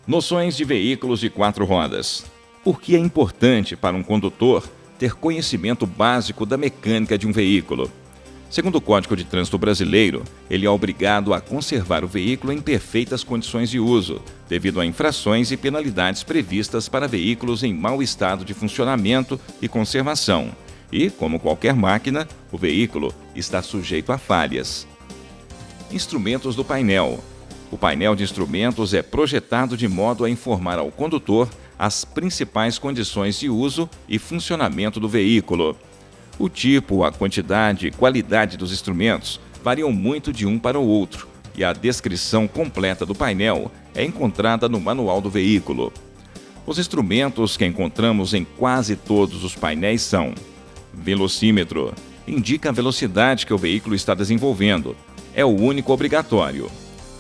Noções de veículos de 4 rodas. Por que é importante para um condutor ter conhecimento básico da mecânica de um veículo? Segundo o Código de Trânsito Brasileiro, ele é obrigado a conservar o veículo em perfeitas condições de uso, devido a infrações e penalidades previstas para veículos em mau estado de funcionamento e conservação. E, como qualquer máquina, o veículo está sujeito a falhas. Instrumentos do painel. O painel de instrumentos é projetado de modo a informar ao condutor as principais condições de uso e funcionamento do veículo. O tipo, a quantidade e qualidade dos instrumentos variam muito de um para o outro, e a descrição completa do painel é encontrada no manual do veículo. Os instrumentos que encontramos em quase todos os painéis são: velocímetro, indica a velocidade que o veículo está desenvolvendo, é o único obrigatório.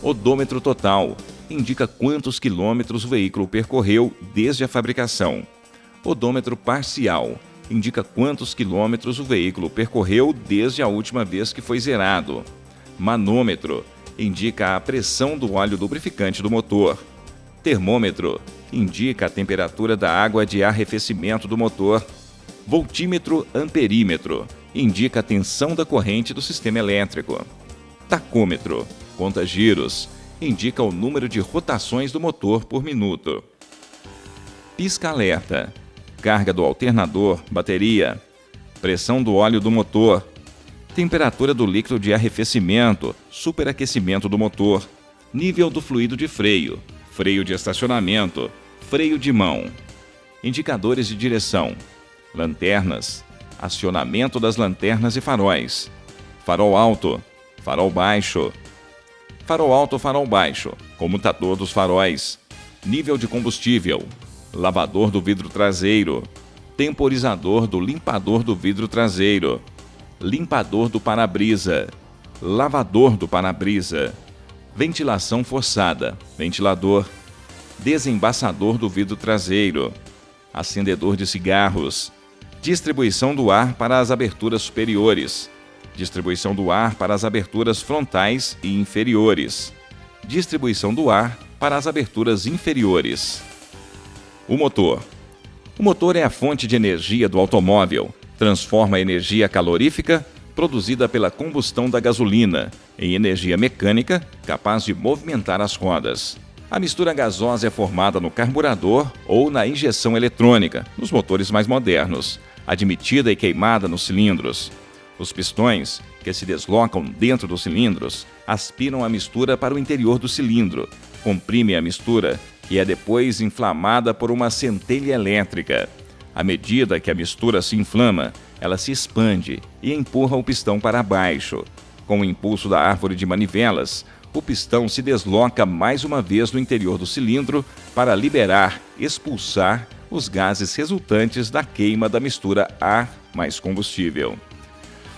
Odômetro total, indica quantos quilômetros o veículo percorreu desde a fabricação. Odômetro parcial, indica quantos quilômetros o veículo percorreu desde a última vez que foi zerado. Manômetro, indica a pressão do óleo lubrificante do motor. Termômetro, indica a temperatura da água de arrefecimento do motor. Voltímetro amperímetro, indica a tensão da corrente do sistema elétrico. Tacômetro, conta giros, indica o número de rotações do motor por minuto. Pisca-alerta, carga do alternador, bateria, pressão do óleo do motor, temperatura do líquido de arrefecimento, superaquecimento do motor, nível do fluido de freio, freio de estacionamento, freio de mão. Indicadores de direção, lanternas, acionamento das lanternas e faróis, farol alto, farol baixo, farol alto, farol baixo, comutador dos faróis, nível de combustível, lavador do vidro traseiro, temporizador do limpador do vidro traseiro, limpador do para-brisa, lavador do para-brisa, ventilação forçada, ventilador, desembaçador do vidro traseiro, acendedor de cigarros, distribuição do ar para as aberturas superiores, distribuição do ar para as aberturas frontais e inferiores, distribuição do ar para as aberturas inferiores. O motor. O motor é a fonte de energia do automóvel, transforma a energia calorífica produzida pela combustão da gasolina em energia mecânica capaz de movimentar as rodas. A mistura gasosa é formada no carburador ou na injeção eletrônica, nos motores mais modernos, admitida e queimada nos cilindros. Os pistões, que se deslocam dentro dos cilindros, aspiram a mistura para o interior do cilindro, comprimem a mistura e é depois inflamada por uma centelha elétrica. À medida que a mistura se inflama, ela se expande e empurra o pistão para baixo. Com o impulso da árvore de manivelas, o pistão se desloca mais uma vez no interior do cilindro para liberar, expulsar os gases resultantes da queima da mistura ar mais combustível.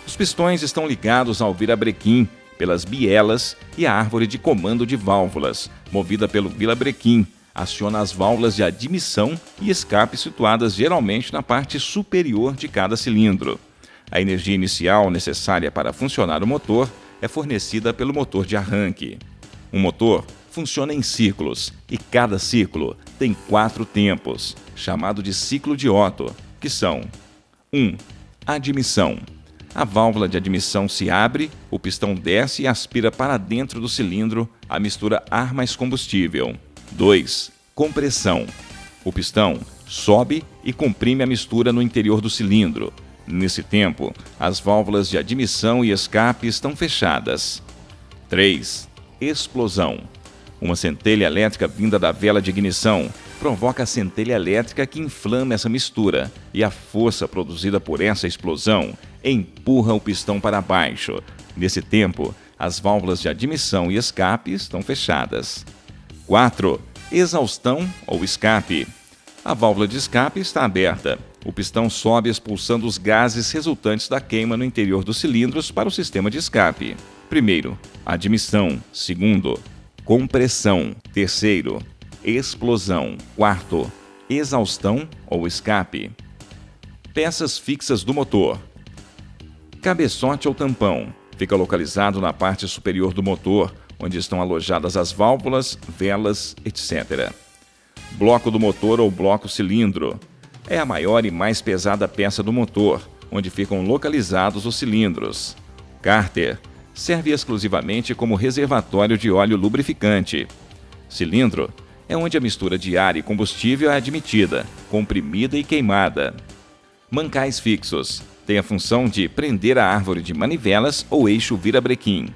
Os pistões estão ligados ao virabrequim pelas bielas e a árvore de comando de válvulas, movida pelo virabrequim, aciona as válvulas de admissão e escape situadas geralmente na parte superior de cada cilindro. A energia inicial necessária para funcionar o motor é fornecida pelo motor de arranque. Um motor funciona em ciclos e cada ciclo tem 4 tempos, chamado de ciclo de Otto, que são: 1. Admissão. A válvula de admissão se abre, o pistão desce e aspira para dentro do cilindro a mistura ar mais combustível. 2. Compressão. O pistão sobe e comprime a mistura no interior do cilindro. Nesse tempo, as válvulas de admissão e escape estão fechadas. 3. Explosão. Uma centelha elétrica vinda da vela de ignição provoca a centelha elétrica que inflama essa mistura, e a força produzida por essa explosão empurra o pistão para baixo. Nesse tempo, as válvulas de admissão e escape estão fechadas. 4. Exaustão ou escape. A válvula de escape está aberta. O pistão sobe expulsando os gases resultantes da queima no interior dos cilindros para o sistema de escape. 1. Admissão. 2. Compressão. 3. Explosão. 4. Exaustão ou escape. Peças fixas do motor. Cabeçote ou tampão. Fica localizado na parte superior do motor, onde estão alojadas as válvulas, velas, etc. Bloco do motor ou bloco cilindro. É a maior e mais pesada peça do motor, onde ficam localizados os cilindros. Cárter. Serve exclusivamente como reservatório de óleo lubrificante. Cilindro. É onde a mistura de ar e combustível é admitida, comprimida e queimada. Mancais fixos. Tem a função de prender a árvore de manivelas ou eixo virabrequim.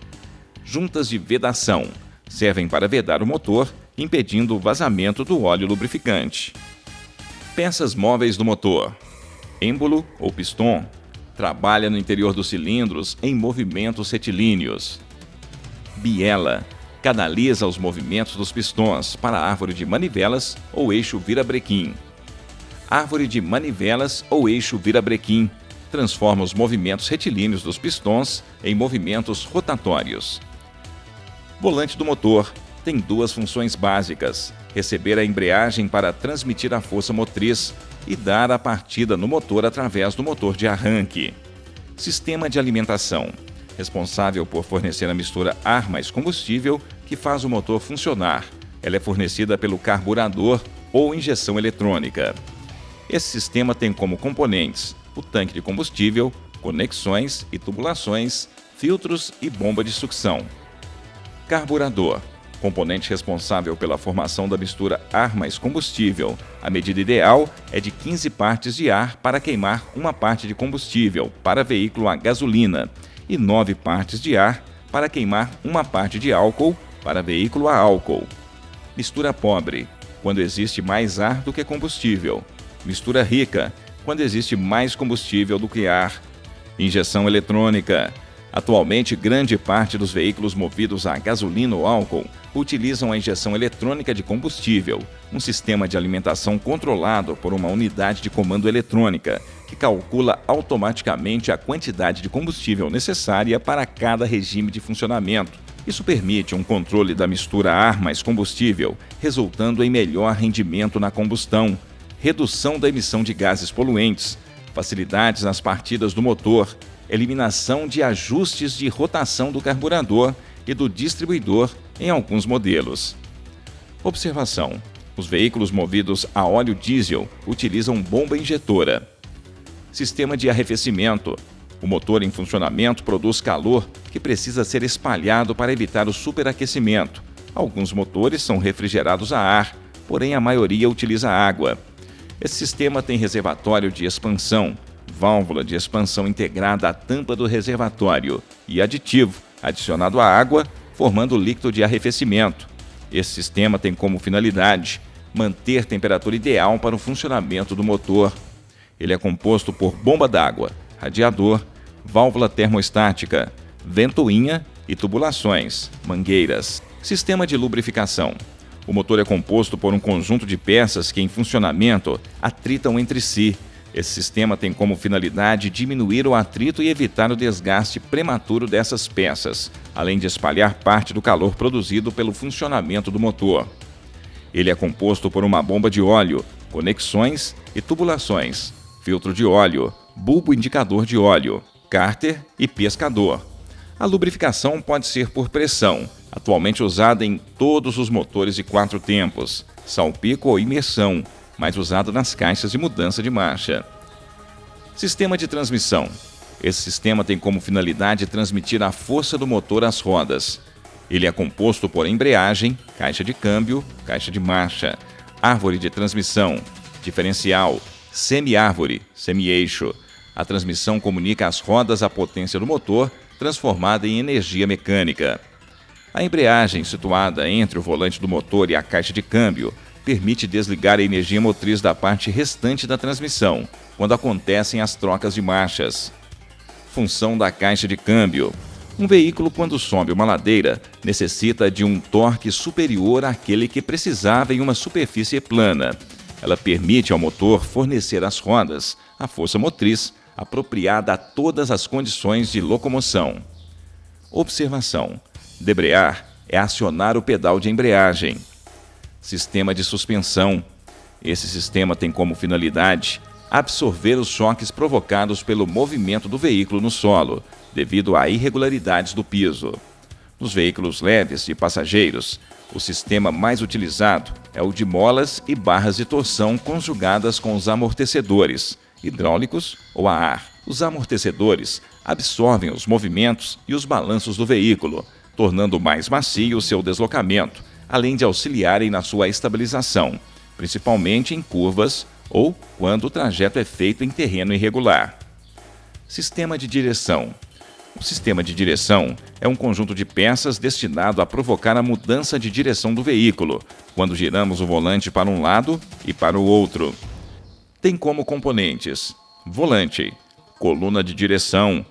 Juntas de vedação. Servem para vedar o motor, impedindo o vazamento do óleo lubrificante. Peças móveis do motor. Êmbolo ou piston. Trabalha no interior dos cilindros em movimentos retilíneos. Biela. Canaliza os movimentos dos pistões para a árvore de manivelas ou eixo virabrequim. Árvore de manivelas ou eixo virabrequim. Transforma os movimentos retilíneos dos pistões em movimentos rotatórios. Volante do motor. Tem duas funções básicas: receber a embreagem para transmitir a força motriz e dar a partida no motor através do motor de arranque. Sistema de alimentação. Responsável por fornecer a mistura ar mais combustível que faz o motor funcionar. Ela é fornecida pelo carburador ou injeção eletrônica. Esse sistema tem como componentes o tanque de combustível, conexões e tubulações, filtros e bomba de sucção. Carburador. Componente responsável pela formação da mistura ar mais combustível. A medida ideal é de 15 partes de ar para queimar uma parte de combustível para veículo a gasolina e 9 partes de ar para queimar uma parte de álcool para veículo a álcool. Mistura pobre, quando existe mais ar do que combustível. Mistura rica, quando existe mais combustível do que ar. Injeção eletrônica. Atualmente, grande parte dos veículos movidos a gasolina ou álcool utilizam a injeção eletrônica de combustível, um sistema de alimentação controlado por uma unidade de comando eletrônica, que calcula automaticamente a quantidade de combustível necessária para cada regime de funcionamento. Isso permite um controle da mistura ar mais combustível, resultando em melhor rendimento na combustão, redução da emissão de gases poluentes, facilidades nas partidas do motor, eliminação de ajustes de rotação do carburador e do distribuidor em alguns modelos. Observação: os veículos movidos a óleo diesel utilizam bomba injetora. Sistema de arrefecimento. O motor em funcionamento produz calor que precisa ser espalhado para evitar o superaquecimento. Alguns motores são refrigerados a ar, porém a maioria utiliza água. Esse sistema tem reservatório de expansão, válvula de expansão integrada à tampa do reservatório e aditivo adicionado à água, formando líquido de arrefecimento. Esse sistema tem como finalidade manter temperatura ideal para o funcionamento do motor. Ele é composto por bomba d'água, radiador, válvula termostática, ventoinha e tubulações, mangueiras. Sistema de lubrificação. O motor é composto por um conjunto de peças que, em funcionamento, atritam entre si. Esse sistema tem como finalidade diminuir o atrito e evitar o desgaste prematuro dessas peças, além de espalhar parte do calor produzido pelo funcionamento do motor. Ele é composto por uma bomba de óleo, conexões e tubulações, filtro de óleo, bulbo indicador de óleo, cárter e pescador. A lubrificação pode ser por pressão, atualmente usada em todos os motores de 4 tempos, salpico ou imersão, mais usado nas caixas de mudança de marcha. Sistema de transmissão. Esse sistema tem como finalidade transmitir a força do motor às rodas. Ele é composto por embreagem, caixa de câmbio, caixa de marcha, árvore de transmissão, diferencial, semi-árvore, semi-eixo. A transmissão comunica às rodas a potência do motor, transformada em energia mecânica. A embreagem, situada entre o volante do motor e a caixa de câmbio, permite desligar a energia motriz da parte restante da transmissão, quando acontecem as trocas de marchas. Função da caixa de câmbio. Um veículo, quando sobe uma ladeira, necessita de um torque superior àquele que precisava em uma superfície plana. Ela permite ao motor fornecer às rodas a força motriz apropriada a todas as condições de locomoção. Observação: debrear é acionar o pedal de embreagem. Sistema de suspensão. Esse sistema tem como finalidade absorver os choques provocados pelo movimento do veículo no solo, devido a irregularidades do piso. Nos veículos leves de passageiros, O sistema mais utilizado é o de molas e barras de torção conjugadas com os amortecedores, hidráulicos ou a ar. Os amortecedores absorvem os movimentos e os balanços do veículo, tornando mais macio o seu deslocamento, além de auxiliarem na sua estabilização, principalmente em curvas ou quando o trajeto é feito em terreno irregular. Sistema de direção. O sistema de direção é um conjunto de peças destinado a provocar a mudança de direção do veículo, quando giramos o volante para um lado e para o outro. Tem como componentes: volante, coluna de direção,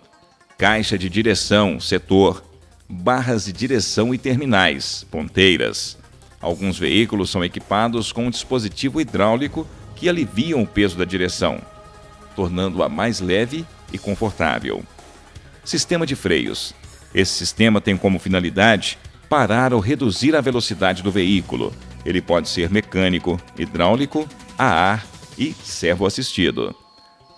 caixa de direção, setor, barras de direção e terminais, ponteiras. Alguns veículos são equipados com um dispositivo hidráulico que aliviam o peso da direção, tornando-a mais leve e confortável. Sistema de freios. Esse sistema tem como finalidade parar ou reduzir a velocidade do veículo. Ele pode ser mecânico, hidráulico, a ar e servo-assistido.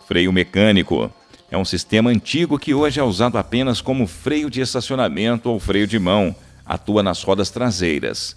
Freio mecânico. É um sistema antigo que hoje é usado apenas como freio de estacionamento ou freio de mão. Atua nas rodas traseiras.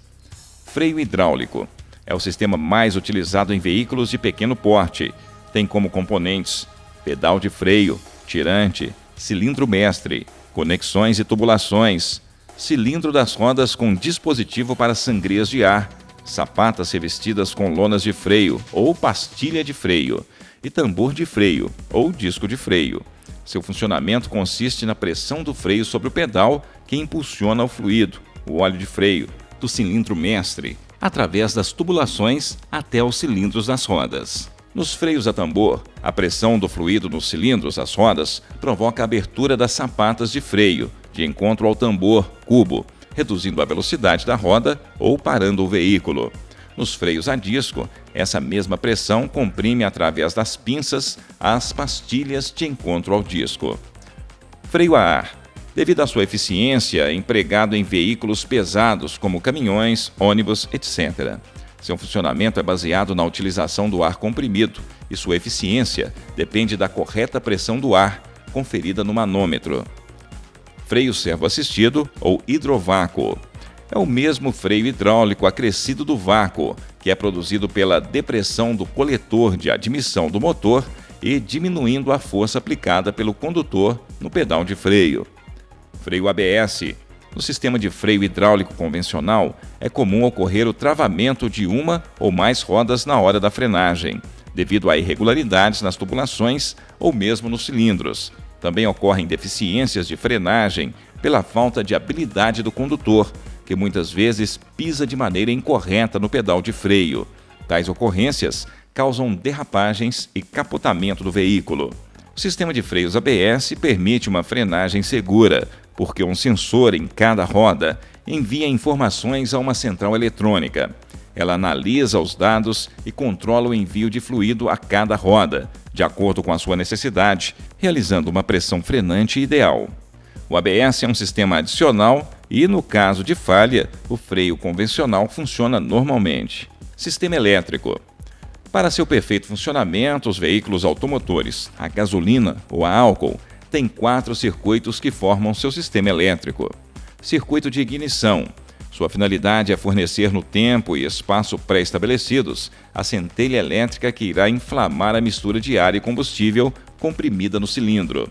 Freio hidráulico. É o sistema mais utilizado em veículos de pequeno porte. Tem como componentes pedal de freio, tirante, cilindro mestre, conexões e tubulações, cilindro das rodas com dispositivo para sangrias de ar, sapatas revestidas com lonas de freio ou pastilha de freio e tambor de freio ou disco de freio. Seu funcionamento consiste na pressão do freio sobre o pedal que impulsiona o fluido, o óleo de freio, do cilindro mestre, através das tubulações até os cilindros das rodas. Nos freios a tambor, a pressão do fluido nos cilindros das rodas provoca a abertura das sapatas de freio, de encontro ao tambor cubo, reduzindo a velocidade da roda ou parando o veículo. Nos freios a disco, essa mesma pressão comprime através das pinças as pastilhas de encontro ao disco. Freio a ar. Devido à sua eficiência, é empregado em veículos pesados como caminhões, ônibus, etc. Seu funcionamento é baseado na utilização do ar comprimido e sua eficiência depende da correta pressão do ar, conferida no manômetro. Freio servo-assistido ou hidrovácuo. É o mesmo freio hidráulico acrescido do vácuo, que é produzido pela depressão do coletor de admissão do motor e diminuindo a força aplicada pelo condutor no pedal de freio. Freio ABS. No sistema de freio hidráulico convencional, é comum ocorrer o travamento de uma ou mais rodas na hora da frenagem, devido a irregularidades nas tubulações ou mesmo nos cilindros. Também ocorrem deficiências de frenagem pela falta de habilidade do condutor, que muitas vezes pisa de maneira incorreta no pedal de freio. Tais ocorrências causam derrapagens e capotamento do veículo. O sistema de freios ABS permite uma frenagem segura, porque um sensor em cada roda envia informações a uma central eletrônica. Ela analisa os dados e controla o envio de fluido a cada roda, de acordo com a sua necessidade, realizando uma pressão frenante ideal. O ABS é um sistema adicional e, no caso de falha, o freio convencional funciona normalmente. Sistema elétrico. Para seu perfeito funcionamento, os veículos automotores a gasolina ou a álcool têm 4 circuitos que formam seu sistema elétrico. Circuito de ignição. Sua finalidade é fornecer no tempo e espaço pré-estabelecidos a centelha elétrica que irá inflamar a mistura de ar e combustível comprimida no cilindro.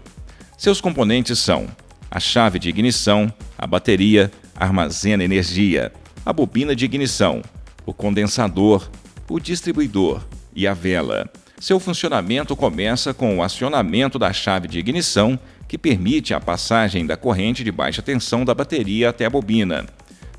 Seus componentes são a chave de ignição, a bateria, armazena energia, a bobina de ignição, o condensador, o distribuidor e a vela. Seu funcionamento começa com o acionamento da chave de ignição, que permite a passagem da corrente de baixa tensão da bateria até a bobina.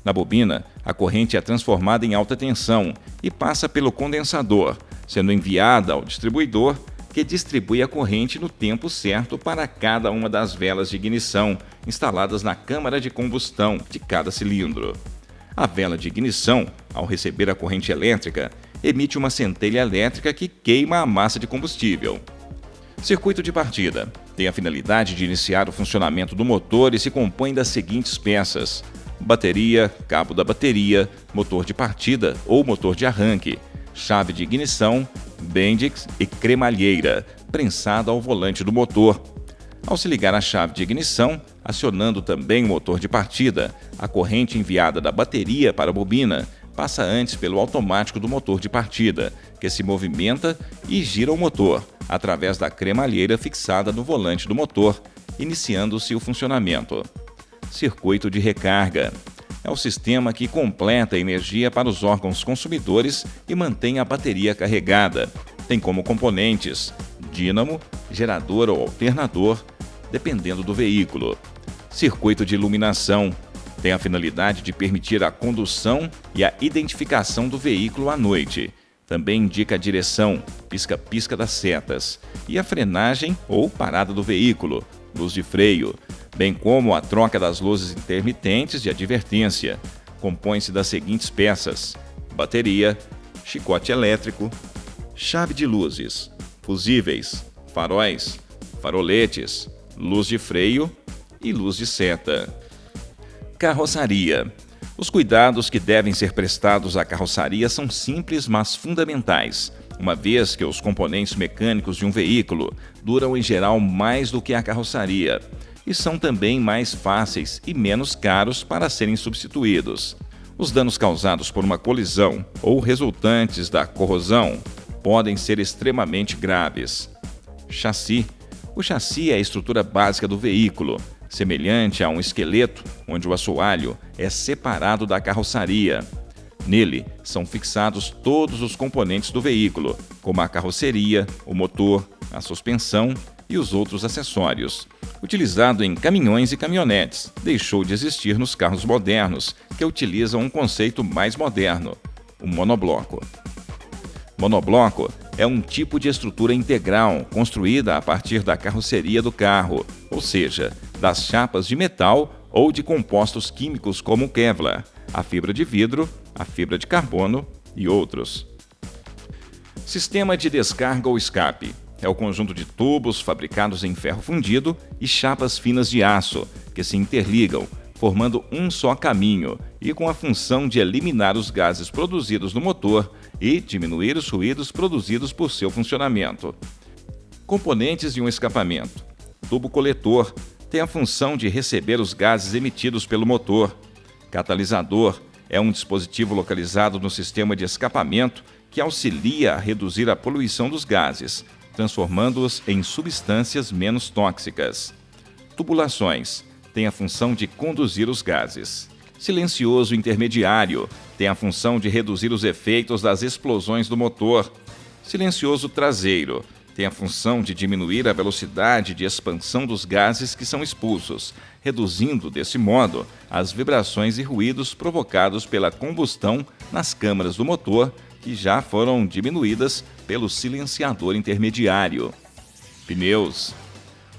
Na bobina, a corrente é transformada em alta tensão e passa pelo condensador, sendo enviada ao distribuidor, que distribui a corrente no tempo certo para cada uma das velas de ignição instaladas na câmara de combustão de cada cilindro. A vela de ignição, ao receber a corrente elétrica, emite uma centelha elétrica que queima a massa de combustível. Circuito de partida. Tem a finalidade de iniciar o funcionamento do motor e se compõe das seguintes peças: bateria, cabo da bateria, motor de partida ou motor de arranque, chave de ignição, bendix e cremalheira, prensada ao volante do motor. Ao se ligar a chave de ignição, Acionando também o motor de partida, a corrente enviada da bateria para a bobina passa antes pelo automático do motor de partida, que se movimenta e gira o motor através da cremalheira fixada no volante do motor, iniciando-se o funcionamento. Circuito de recarga. É o sistema que completa a energia para os órgãos consumidores e mantém a bateria carregada. Tem como componentes dínamo, gerador ou alternador, dependendo do veículo. Circuito de iluminação. Tem a finalidade de permitir a condução e a identificação do veículo à noite. Também indica a direção, pisca-pisca das setas, e a frenagem ou parada do veículo, luz de freio, bem como a troca das luzes intermitentes de advertência. Compõe-se das seguintes peças: bateria, chicote elétrico, chave de luzes, fusíveis, faróis, faroletes, luz de freio e luz de seta. Carroçaria. Os cuidados que devem ser prestados à carroçaria são simples, mas fundamentais, uma vez que os componentes mecânicos de um veículo duram em geral mais do que a carroçaria e são também mais fáceis e menos caros para serem substituídos. Os danos causados por uma colisão ou resultantes da corrosão podem ser extremamente graves. Chassi. O chassi é a estrutura básica do veículo, semelhante a um esqueleto, onde o assoalho é separado da carroçaria. Nele são fixados todos os componentes do veículo, como a carroceria, o motor, a suspensão e os outros acessórios. Utilizado em caminhões e caminhonetes, deixou de existir nos carros modernos, que utilizam um conceito mais moderno, o monobloco. Monobloco é um tipo de estrutura integral construída a partir da carroceria do carro, ou seja, das chapas de metal ou de compostos químicos como o Kevlar, a fibra de vidro, a fibra de carbono e outros. Sistema de descarga ou escape é o conjunto de tubos fabricados em ferro fundido e chapas finas de aço, que se interligam, formando um só caminho e com a função de eliminar os gases produzidos no motor e diminuir os ruídos produzidos por seu funcionamento. Componentes de um escapamento. Tubo coletor tem a função de receber os gases emitidos pelo motor. Catalisador é um dispositivo localizado no sistema de escapamento que auxilia a reduzir a poluição dos gases, transformando-os em substâncias menos tóxicas. Tubulações tem a função de conduzir os gases. Silencioso intermediário tem a função de reduzir os efeitos das explosões do motor. Silencioso traseiro tem a função de diminuir a velocidade de expansão dos gases que são expulsos, reduzindo, desse modo, as vibrações e ruídos provocados pela combustão nas câmaras do motor, que já foram diminuídas pelo silenciador intermediário. Pneus.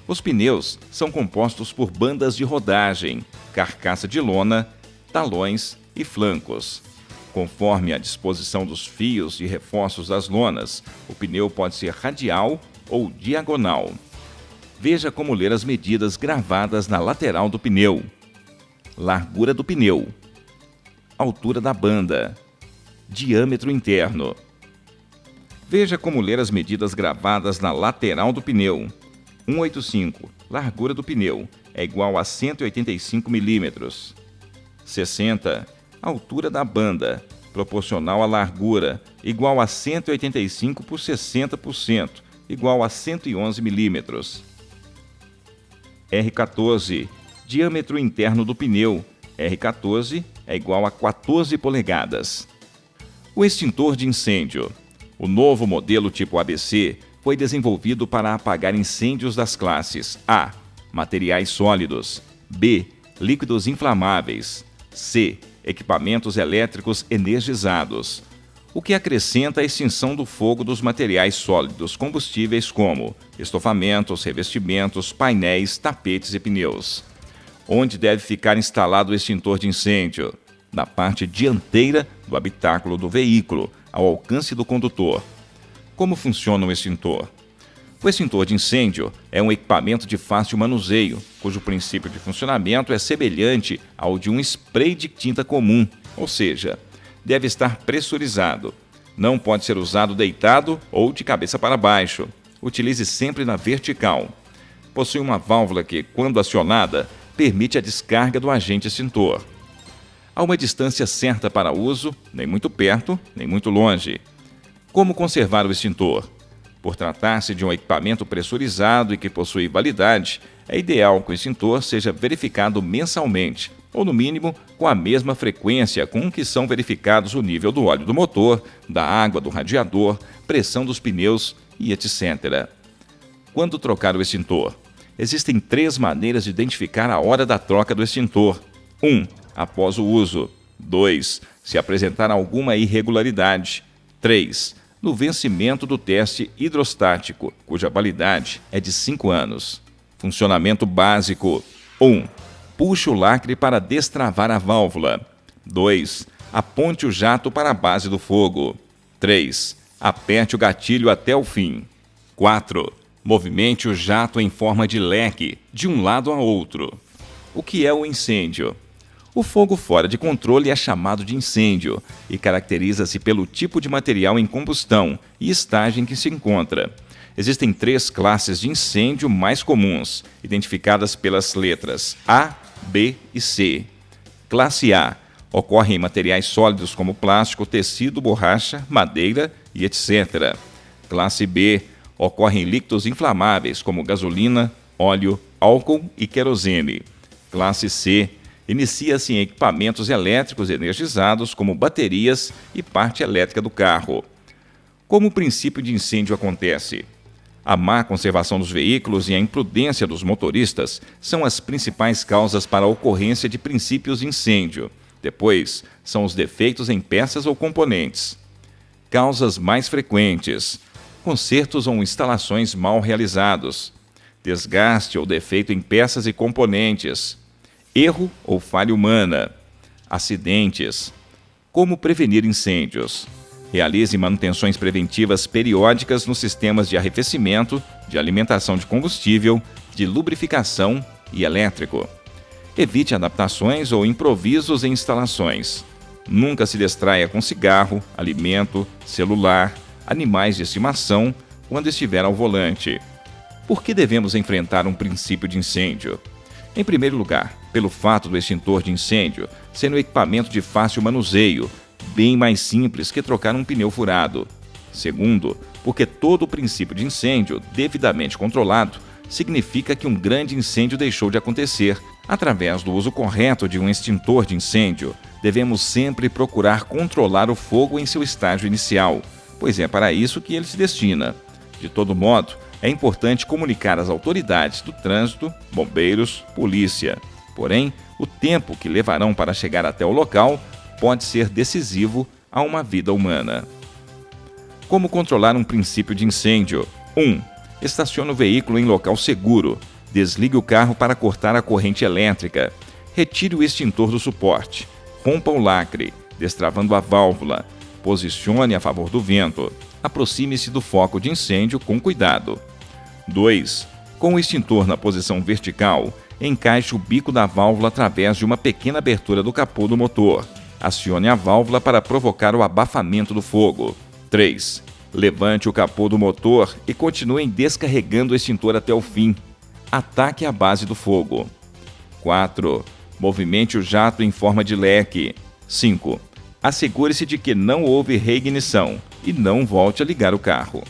Os pneus são compostos por bandas de rodagem, carcaça de lona, talões e flancos. Conforme a disposição dos fios e reforços das lonas, o pneu pode ser radial ou diagonal. Veja como ler as medidas gravadas na lateral do pneu. Largura do pneu. Altura da banda. Diâmetro interno. Veja como ler as medidas gravadas na lateral do pneu. 185, largura do pneu, é igual a 185 mm. 60, altura da banda, proporcional à largura, igual a 185 por 60%, igual a 111 mm. R14, diâmetro interno do pneu, R14 é igual a 14 polegadas. O extintor de incêndio. O novo modelo tipo ABC foi desenvolvido para apagar incêndios das classes A, materiais sólidos, B, líquidos inflamáveis, C, equipamentos elétricos energizados, o que acrescenta a extinção do fogo dos materiais sólidos combustíveis como estofamentos, revestimentos, painéis, tapetes e pneus. Onde deve ficar instalado o extintor de incêndio? Na parte dianteira do habitáculo do veículo, ao alcance do condutor. Como funciona o extintor? O extintor de incêndio é um equipamento de fácil manuseio, cujo princípio de funcionamento é semelhante ao de um spray de tinta comum, ou seja, deve estar pressurizado. Não pode ser usado deitado ou de cabeça para baixo. Utilize sempre na vertical. Possui uma válvula que, quando acionada, permite a descarga do agente extintor. Há uma distância certa para uso, nem muito perto, nem muito longe. Como conservar o extintor? Por tratar-se de um equipamento pressurizado e que possui validade, é ideal que o extintor seja verificado mensalmente, ou no mínimo com a mesma frequência com que são verificados o nível do óleo do motor, da água do radiador, pressão dos pneus e etc. Quando trocar o extintor? Existem 3 maneiras de identificar a hora da troca do extintor. 1. Após o uso. 2. Se apresentar alguma irregularidade. 3. No vencimento do teste hidrostático, cuja validade é de 5 anos. Funcionamento básico. 1. Puxe o lacre para destravar a válvula. 2. Aponte o jato para a base do fogo. 3. Aperte o gatilho até o fim. 4. Movimente o jato em forma de leque, de um lado a outro. O que é o incêndio? O fogo fora de controle é chamado de incêndio e caracteriza-se pelo tipo de material em combustão e estágio em que se encontra. Existem 3 classes de incêndio mais comuns, identificadas pelas letras A, B e C. Classe A ocorre em materiais sólidos como plástico, tecido, borracha, madeira e etc. Classe B ocorre em líquidos inflamáveis como gasolina, óleo, álcool e querosene. Classe C inicia-se em equipamentos elétricos energizados como baterias e parte elétrica do carro. Como o princípio de incêndio acontece? A má conservação dos veículos e a imprudência dos motoristas são as principais causas para a ocorrência de princípios de incêndio. Depois, são os defeitos em peças ou componentes. Causas mais frequentes: consertos ou instalações mal realizados, desgaste ou defeito em peças e componentes, erro ou falha humana, acidentes. Como prevenir incêndios? Realize manutenções preventivas periódicas nos sistemas de arrefecimento, de alimentação de combustível, de lubrificação e elétrico. Evite adaptações ou improvisos em instalações. Nunca se distraia com cigarro, alimento, celular, animais de estimação quando estiver ao volante. Por que devemos enfrentar um princípio de incêndio? Em primeiro lugar, pelo fato do extintor de incêndio ser um equipamento de fácil manuseio, bem mais simples que trocar um pneu furado. Segundo, porque todo o princípio de incêndio devidamente controlado significa que um grande incêndio deixou de acontecer. Através do uso correto de um extintor de incêndio, devemos sempre procurar controlar o fogo em seu estágio inicial, pois é para isso que ele se destina. De todo modo, é importante comunicar às autoridades do trânsito, bombeiros, polícia. Porém, o tempo que levarão para chegar até o local pode ser decisivo a uma vida humana. Como controlar um princípio de incêndio? 1. Estacione o veículo em local seguro. Desligue o carro para cortar a corrente elétrica. Retire o extintor do suporte. Rompa o lacre, destravando a válvula. Posicione a favor do vento. Aproxime-se do foco de incêndio com cuidado. 2. Com o extintor na posição vertical, encaixe o bico da válvula através de uma pequena abertura do capô do motor. Acione a válvula para provocar o abafamento do fogo. 3. Levante o capô do motor e continue descarregando o extintor até o fim. Ataque a base do fogo. 4. Movimente o jato em forma de leque. 5. Assegure-se de que não houve reignição e não volte a ligar o carro.